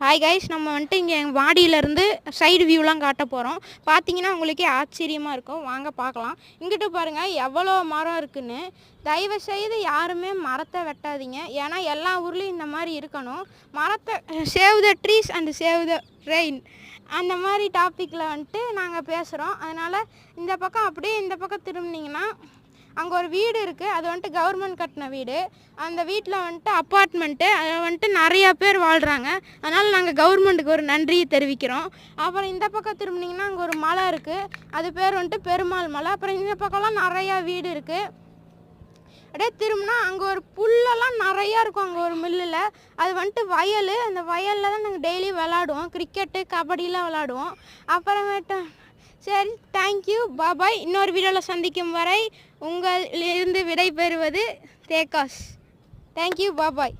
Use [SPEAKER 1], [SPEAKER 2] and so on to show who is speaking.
[SPEAKER 1] Hi guys, நம்ம வந்துட்டு இங்கே எங்கள் வாடியிலேருந்து சைடு வியூலாம் காட்ட போகிறோம். பார்த்தீங்கன்னா உங்களுக்கே ஆச்சரியமாக இருக்கும். வாங்க பார்க்கலாம். இங்கிட்டு பாருங்கள் எவ்வளோ மரம் இருக்குன்னு. தயவுசெய்து யாருமே மரத்தை வெட்டாதீங்க. ஏன்னா எல்லா ஊர்லேயும் இந்த மாதிரி இருக்கணும். மரத்தை save the trees and save the rain அந்த மாதிரி டாப்பிக்கில் வந்துட்டு நாங்கள் பேசுகிறோம். அதனால் இந்த பக்கம் அப்படியே இந்த பக்கம் திரும்பினீங்கன்னா அங்கே ஒரு வீடு இருக்குது. அது வந்துட்டு கவர்மெண்ட் கட்டின வீடு. அந்த வீட்டில் வந்துட்டு அப்பார்ட்மெண்ட்டு. அதில் வந்துட்டு நிறையா பேர் வாழ்கிறாங்க. அதனால் நாங்கள் கவர்மெண்ட்டுக்கு ஒரு நன்றியை தெரிவிக்கிறோம். அப்புறம் இந்த பக்கம் திரும்பினீங்கன்னா அங்கே ஒரு மலை இருக்குது. அது பேர் வந்துட்டு பெருமாள் மலை. அப்புறம் இந்த பக்கம்லாம் நிறையா வீடு இருக்குது. அப்படியே திரும்பினா அங்கே ஒரு புல்லெல்லாம் நிறையா இருக்கும். அங்கே ஒரு மில்லில் அது வந்துட்டு வயல். அந்த வயலில் தான் நாங்கள் டெய்லி விளாடுவோம். கிரிக்கெட்டு, கபடிலாம் விளாடுவோம். அப்புறமேட்டு சரி, தேங்க்யூ, பாபாய். இன்னொரு வீடியோவில் சந்திக்கும் வரை உங்களிலிருந்து விடை பெறுவது தேகாஷ். தேங்க்யூ, பாபாய்.